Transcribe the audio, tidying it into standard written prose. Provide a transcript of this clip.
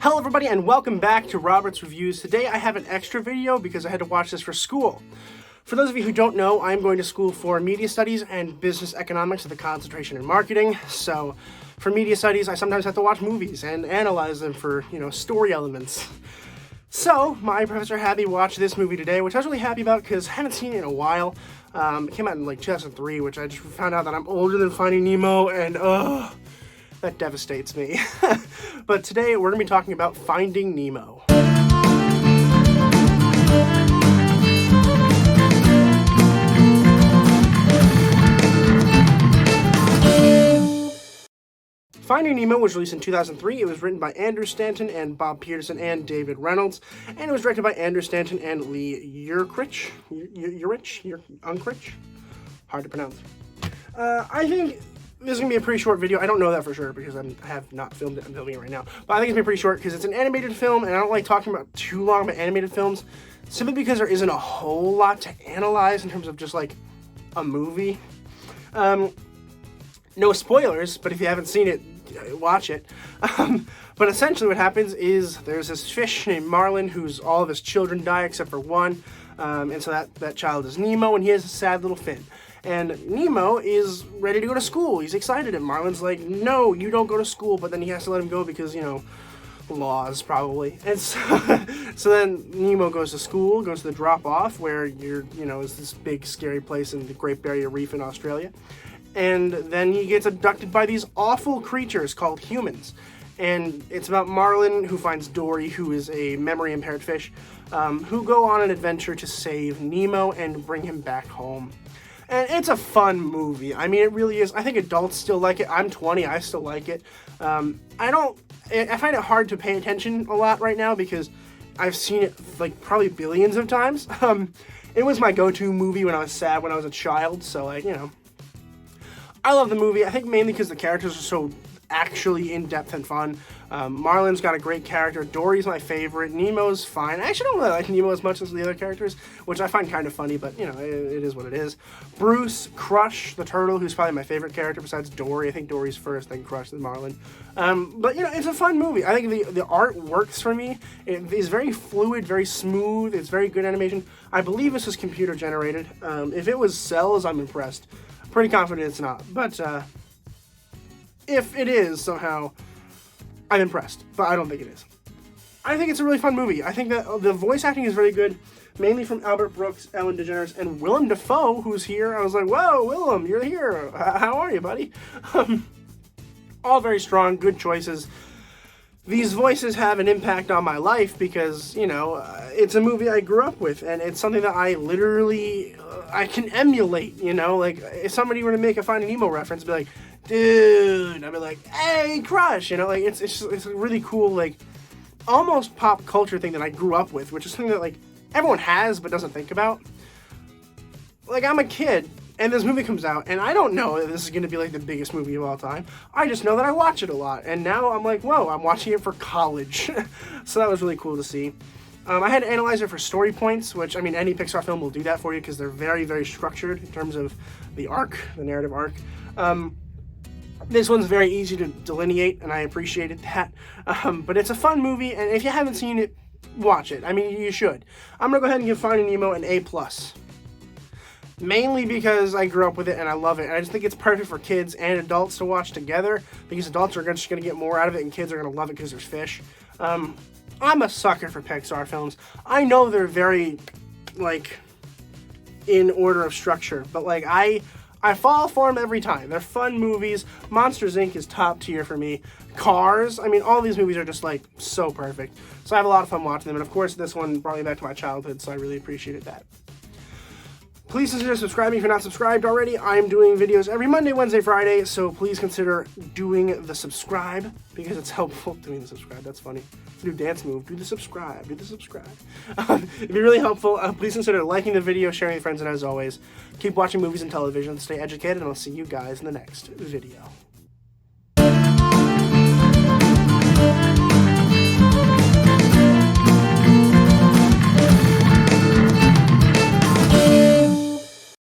Hello everybody and welcome back to Robert's Reviews. Today I have an extra video because I had to watch this for school. For those of you who don't know, I'm going to school for media studies and business economics with a concentration in marketing. So for media studies, I sometimes have to watch movies and analyze them for, story elements. So my professor had me watch this movie today, which I was really happy about because I haven't seen it in a while. It came out in like 2003, which I just found out that I'm older than Finding Nemo, and that devastates me. But today we're going to be talking about Finding Nemo. Finding Nemo was released in 2003. It was written by Andrew Stanton and Bob Peterson and David Reynolds, and it was directed by Andrew Stanton and Lee Unkrich. Hard to pronounce. I think this is going to be a pretty short video. I don't know that for sure because I have not filmed it. I'm filming it right now. But I think it's going to be pretty short because it's an animated film, and I don't like talking about too long about animated films simply because there isn't a whole lot to analyze in terms of just like a movie. No spoilers, but if you haven't seen it, watch it. But essentially what happens is there's this fish named Marlin whose all of his children die except for one. And so that child is Nemo, and he has a sad little fin. And Nemo is ready to go to school. He's excited, and Marlin's like, no, you don't go to school. But then he has to let him go because, laws probably. And so then Nemo goes to school, goes to the drop-off where is this big scary place in the Great Barrier Reef in Australia. And then he gets abducted by these awful creatures called humans. And it's about Marlin, who finds Dory, who is a memory-impaired fish, who go on an adventure to save Nemo and bring him back home. And it's a fun movie. I mean, it really is. I think adults still like it. I'm 20. I still like it. I find it hard to pay attention a lot right now because I've seen it like probably billions of times. It was my go-to movie when I was sad when I was a child. So I love the movie. I think mainly because the characters are so actually in-depth and fun. Marlin's got a great character. Dory's my favorite. Nemo's fine. I actually don't really like Nemo as much as the other characters, which I find kind of funny, but, it is what it is. Bruce, Crush, the turtle, who's probably my favorite character besides Dory. I think Dory's first, then Crush, then Marlin. But, it's a fun movie. I think the art works for me. It is very fluid, very smooth. It's very good animation. I believe this is computer-generated. If it was cells, I'm impressed. Pretty confident it's not, but if it is somehow, I'm impressed, but I don't think it is. I think it's a really fun movie. I think that the voice acting is very good, mainly from Albert Brooks, Ellen DeGeneres, and Willem Dafoe, who's here. I was like, whoa, Willem, you're here. How are you, buddy? All very strong, good choices. These voices have an impact on my life because, it's a movie I grew up with, and it's something that I literally, I can emulate, like, if somebody were to make a Finding Nemo reference, I'd be like, dude, I'd be like, hey, Crush, it's a really cool, like, almost pop culture thing that I grew up with, which is something that, like, everyone has but doesn't think about. Like, I'm a kid, and this movie comes out, and I don't know that this is going to be, like, the biggest movie of all time. I just know that I watch it a lot, and now I'm like, whoa, I'm watching it for college. So that was really cool to see. I had to analyze it for story points, which, any Pixar film will do that for you because they're very, very structured in terms of the arc, the narrative arc. This one's very easy to delineate, and I appreciated that. But it's a fun movie, and if you haven't seen it, watch it. You should. I'm going to go ahead and give Finding Nemo an A+. Mainly because I grew up with it and I love it. And I just think it's perfect for kids and adults to watch together because adults are just going to get more out of it and kids are going to love it because there's fish. I'm a sucker for Pixar films. I know they're very, in order of structure, but, I fall for them every time. They're fun movies. Monsters, Inc. is top tier for me. Cars, all these movies are just, so perfect. So I have a lot of fun watching them. And, of course, this one brought me back to my childhood, so I really appreciated that. Please consider subscribing if you're not subscribed already. I'm doing videos every Monday, Wednesday, Friday, so please consider doing the subscribe because it's helpful. Doing the subscribe, that's funny. New dance move, do the subscribe. It'd be really helpful. Please consider liking the video, sharing with friends, and as always, keep watching movies and television, stay educated, and I'll see you guys in the next video.